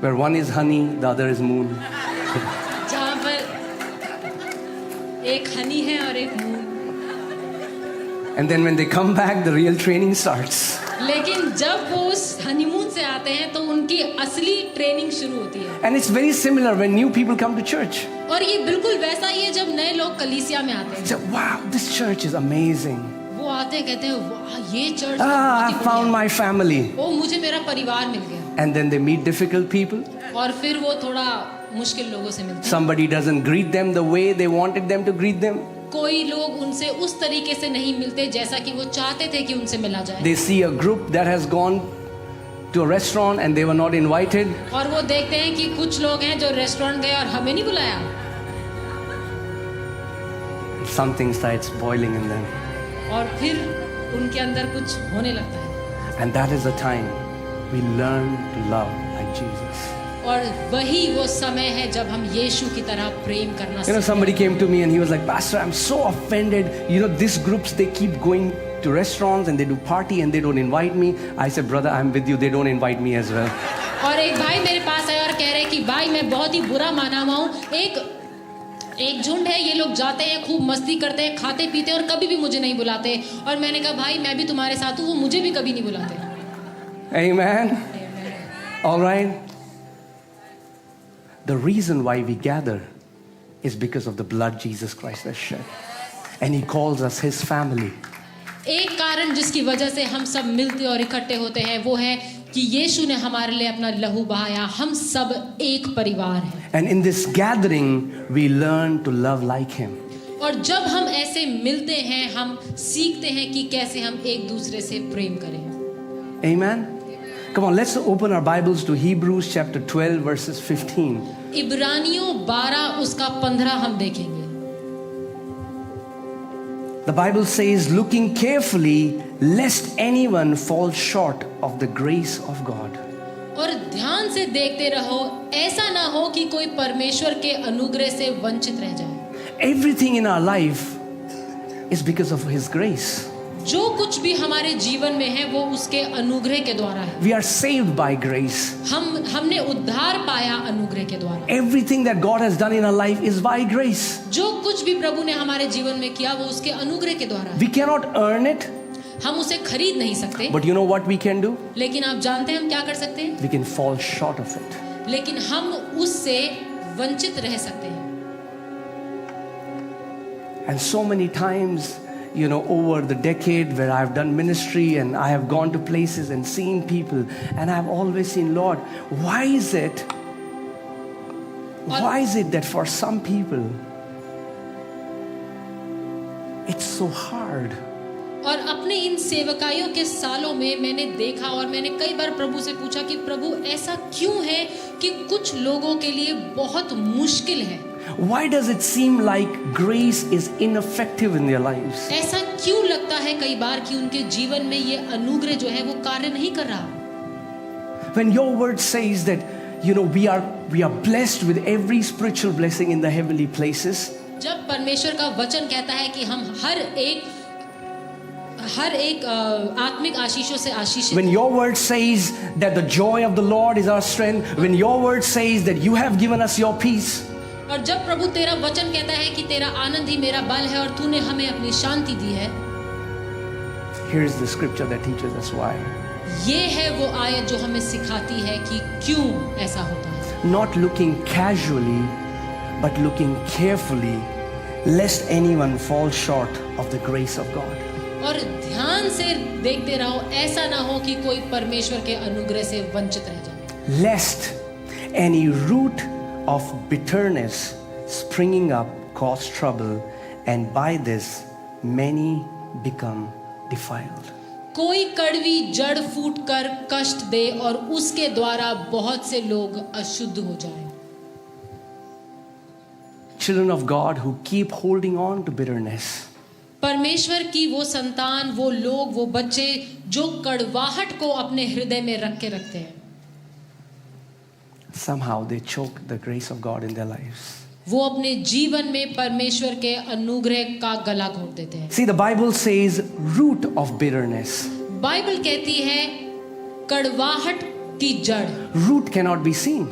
[SPEAKER 1] Where one is honey, the other is moon.
[SPEAKER 2] जहाँ पर एक हनी है और एक moon.
[SPEAKER 1] And then when they come back, the real training starts.
[SPEAKER 2] लेकिन जब वो उस हनीमून से आते हैं तो उनकी असली ट्रेनिंग शुरू होती है।
[SPEAKER 1] And it's very similar when new people come to church.
[SPEAKER 2] और ये बिल्कुल वैसा ही है जब नए लोग कलीसिया में आते हैं।
[SPEAKER 1] Say, wow, this church is amazing.
[SPEAKER 2] वो आते हैं कहते हैं वाह ये church
[SPEAKER 1] I found my family.
[SPEAKER 2] ओ मुझे मेरा परिवार मिल गया,
[SPEAKER 1] And then they meet difficult people.
[SPEAKER 2] और फिर वो थोड़ा मुश्किल लोगों से मिलते हैं।
[SPEAKER 1] Somebody doesn't greet them the way they wanted them to greet them.
[SPEAKER 2] कोई लोग उनसे उस तरीके से नहीं मिलते जैसा कि वो चाहते थे कि उनसे मिला जाए।
[SPEAKER 1] They see a group that has gone to a restaurant and they were not invited.
[SPEAKER 2] और वो देखते हैं कि कुछ लोग हैं जो रेस्टोरेंट गए और हमें नहीं बुलाया।
[SPEAKER 1] Something starts boiling in them.
[SPEAKER 2] और फिर उनके अंदर कुछ होने लगता है।
[SPEAKER 1] And that is the time we learn to love like Jesus.
[SPEAKER 2] और वही वो समय है जब हम यीशु की तरह प्रेम करना
[SPEAKER 1] You know, somebody came to me and he was like, Pastor, I'm so offended. You know, these groups, they keep going to restaurants and they do party and they don't invite me. I said, brother, I'm with you. They don't invite me as well.
[SPEAKER 2] और एक भाई मेरे पास आया और कह रहे कि भाई मैं बहुत ही बुरा माना हुआ हूँ, एक झुंड है, ये लोग जाते हैं, खूब मस्ती करते हैं, खाते पीते हैं और कभी भी मुझे नहीं बुलाते। और मैंने कहा भाई मैं भी तुम्हारे साथ हूँ, वो मुझे भी कभी नहीं बुलाते।
[SPEAKER 1] Amen. All right. The reason why we gather is because of the blood Jesus Christ has shed. And he calls us his family.
[SPEAKER 2] एक कारण जिसकी वजह से हम सब मिलते और इकट्ठे होते हैं वो है कि यीशु ने हमारे लिए अपना लहू बहाया। हम सब एक परिवार हैं।
[SPEAKER 1] And in this gathering, we learn to love like him.
[SPEAKER 2] और जब हम ऐसे मिलते हैं हम सीखते हैं कि कैसे हम एक दूसरे से प्रेम करें।
[SPEAKER 1] Amen. Come on, let's open our Bibles to Hebrews chapter 12 verses 15.
[SPEAKER 2] इब्रानियों 12 उसका 15 हम देखेंगे।
[SPEAKER 1] The Bible says, looking carefully, lest anyone fall short of the grace of God.
[SPEAKER 2] और ध्यान से देखते रहो, ऐसा ना हो कि कोई परमेश्वर के अनुग्रह से वंचित रह जाए।
[SPEAKER 1] Everything in our life is because of his grace.
[SPEAKER 2] जो कुछ भी हमारे जीवन में है वो उसके अनुग्रह के द्वारा है।
[SPEAKER 1] We are saved by grace.
[SPEAKER 2] हमने उद्धार पाया अनुग्रह के द्वारा।
[SPEAKER 1] Everything that God has done in our life is by grace.
[SPEAKER 2] जो कुछ भी प्रभु ने हमारे जीवन में किया वो उसके अनुग्रह के द्वारा है।
[SPEAKER 1] We cannot earn it.
[SPEAKER 2] हम उसे खरीद नहीं सकते।
[SPEAKER 1] But you know what we can do?
[SPEAKER 2] लेकिन आप जानते हैं हम क्या कर सकते हैं?
[SPEAKER 1] We can fall short of it.
[SPEAKER 2] लेकिन हम उससे वंचित रह सकते हैं।
[SPEAKER 1] And so many times, you know, over the decade where I've done ministry and I have gone to places and seen people, and I've always seen, Lord, why is it that for some people it's so hard?
[SPEAKER 2] और अपने इन सेवकाइयों के सालों में मैंने देखा और मैंने कई बार प्रभु से पूछा कि प्रभु ऐसा क्यों है कि कुछ लोगों के लिए बहुत मुश्किल है।
[SPEAKER 1] Why does it seem like grace is ineffective in their lives?
[SPEAKER 2] ऐसा क्यों लगता है कई बार कि उनके जीवन में ये अनुग्रह जो है वो कार्य नहीं कर रहा?
[SPEAKER 1] When your word says that, you know, we are blessed with every spiritual blessing in the heavenly places.
[SPEAKER 2] जब परमेश्वर का वचन कहता है कि हम हर एक आत्मिक आशीषों से आशीषित।
[SPEAKER 1] When your word says that the joy of the Lord is our strength, when your word says that you have given us your peace.
[SPEAKER 2] और जब प्रभु तेरा वचन कहता है कि तेरा आनंद ही मेरा बल है और तूने हमें अपनी शांति दी है।
[SPEAKER 1] Here is the scripture that teaches us why.
[SPEAKER 2] ये है वो आयत जो हमें सिखाती है कि क्यों ऐसा होता है।
[SPEAKER 1] Not looking casually, but looking carefully, lest anyone fall short of the grace of God.
[SPEAKER 2] और ध्यान से देखते रहो, ऐसा ना हो कि कोई परमेश्वर के अनुग्रह से वंचित रह जाए।
[SPEAKER 1] Lest any root of bitterness springing up cause trouble, and by this many become defiled.
[SPEAKER 2] कोई कड़वी जड़ फूट कर कष्ट दे और उसके द्वारा बहुत से लोग अशुद्ध हो जाएं।
[SPEAKER 1] Children of God who keep holding on to bitterness.
[SPEAKER 2] परमेश्वर की वो संतान, वो लोग, वो बच्चे जो कड़वाहट को अपने हृदय में रख के रखते हैं,
[SPEAKER 1] Somehow they choke the grace of God in their lives.
[SPEAKER 2] वो अपने जीवन में परमेश्वर के अनुग्रह का गला घोट देते हैं।
[SPEAKER 1] See, the Bible says root of bitterness.
[SPEAKER 2] Bible कहती है कड़वाहट की जड़।
[SPEAKER 1] Root cannot be seen,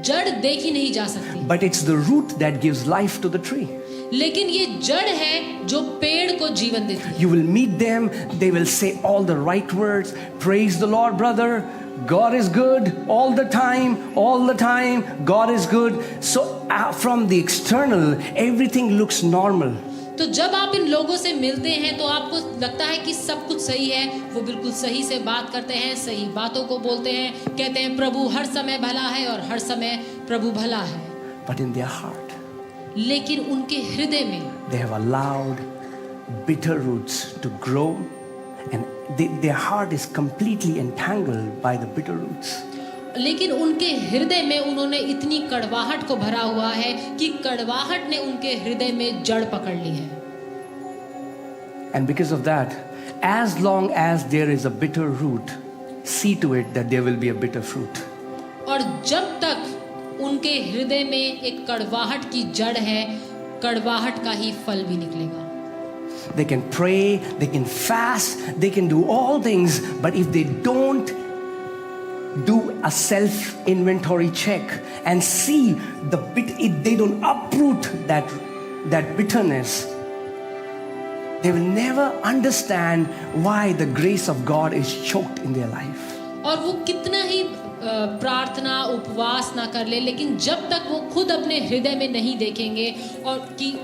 [SPEAKER 2] जड़ देखी नहीं जा सकती,
[SPEAKER 1] but it's the root that gives life to the tree.
[SPEAKER 2] लेकिन ये जड़ है जो पेड़ को जीवन देती है।
[SPEAKER 1] You will meet them, they will say all the right words. Praise the Lord, brother. God is good all the time, God is good. So from the external, everything looks normal.
[SPEAKER 2] तो जब आप इन लोगों से मिलते हैं तो आपको लगता है कि सब कुछ सही है, वो बिल्कुल सही से बात करते हैं, सही बातों को बोलते हैं, कहते हैं प्रभु हर समय भला है और हर समय प्रभु भला है।
[SPEAKER 1] But in their heart,
[SPEAKER 2] लेकिन उनके हृदय में
[SPEAKER 1] they have allowed bitter roots to grow, and their heart is completely entangled by the bitter roots.
[SPEAKER 2] लेकिन उनके हृदय में उन्होंने इतनी कड़वाहट को भरा हुआ है कि कड़वाहट ने उनके हृदय में जड़ पकड़ ली है।
[SPEAKER 1] And because of that, as long as there is a bitter root, see to it that there will be a bitter fruit.
[SPEAKER 2] और जब तक उनके हृदय में एक कड़वाहट की जड़ है, कड़वाहट का ही फल भी निकलेगा।
[SPEAKER 1] They can pray, they can fast, they can do all things, but if they don't do a self-inventory check and see if they don't uproot that bitterness, they will never understand why the grace of God is choked in their life.
[SPEAKER 2] और वो कितना ही प्रार्थना उपवास ना कर ले, लेकिन जब तक वो खुद अपने हृदय में नहीं देखेंगे और कि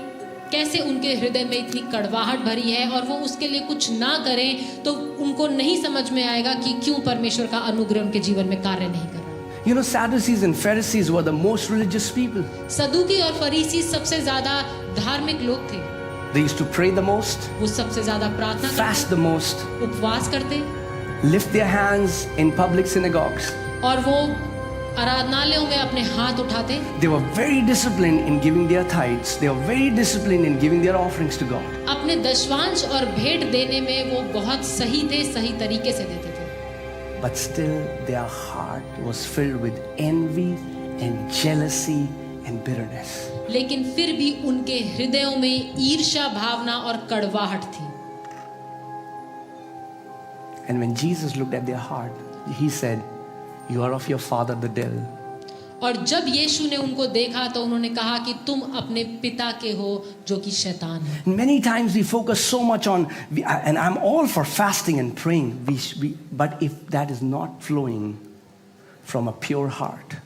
[SPEAKER 2] कैसे उनके हृदय में इतनी कड़वाहट भरी है और वो उसके लिए कुछ ना करें, तो उनको नहीं समझ में आएगा कि क्यों परमेश्वर का अनुग्रह उनके जीवन में कार्य नहीं कर रहा।
[SPEAKER 1] You know, Sadducees and Pharisees were the most religious people.
[SPEAKER 2] सदूकी और फरीसी सबसे ज्यादा धार्मिक लोग थे।
[SPEAKER 1] They used to pray the most,
[SPEAKER 2] वो सबसे ज्यादा प्रार्थना
[SPEAKER 1] fast the most,
[SPEAKER 2] करते, उपवास करते
[SPEAKER 1] lift their hands in public synagogues.
[SPEAKER 2] और वो आराधनालयों में अपने हाथ उठाते।
[SPEAKER 1] They were very disciplined in giving their tithes. They were very disciplined in giving their offerings to God.
[SPEAKER 2] अपने दशवांश और भेंट देने में वो बहुत सही थे, सही तरीके से देते थे।
[SPEAKER 1] But still their heart was filled with envy and jealousy and bitterness.
[SPEAKER 2] लेकिन फिर भी उनके हृदयों में ईर्ष्या भावना और कड़वाहट थी।
[SPEAKER 1] And when Jesus looked at their heart, he said, "You are of your father the devil."
[SPEAKER 2] और जब यीशु ने उनको देखा तो उन्होंने कहा कि तुम अपने पिता के हो जो कि शैतान है।
[SPEAKER 1] Many times we focus so much on, and I'm all for fasting and praying, but if that is not flowing from a pure heart,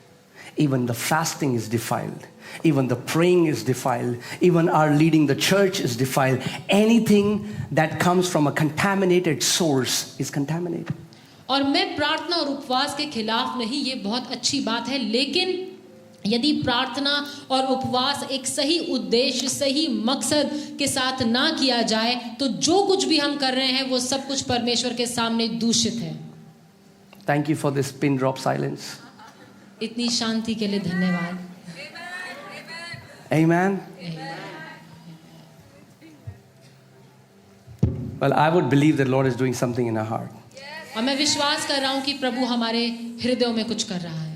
[SPEAKER 1] even the fasting is defiled, even the praying is defiled, even our leading the church is defiled. Anything that comes from a contaminated source is contaminated.
[SPEAKER 2] और मैं प्रार्थना और उपवास के खिलाफ नहीं, ये बहुत अच्छी बात है, लेकिन यदि प्रार्थना और उपवास एक सही उद्देश्य, सही मकसद के साथ ना किया जाए तो जो कुछ भी हम कर रहे हैं वो सब कुछ परमेश्वर के सामने दूषित है।
[SPEAKER 1] Thank you for this pin drop silence.
[SPEAKER 2] इतनी शांति के लिए धन्यवाद।
[SPEAKER 1] Amen. Well, I would believe that Lord is doing something in our heart.
[SPEAKER 2] और मैं विश्वास कर रहा हूँ कि प्रभु हमारे हृदयों में कुछ कर रहा है।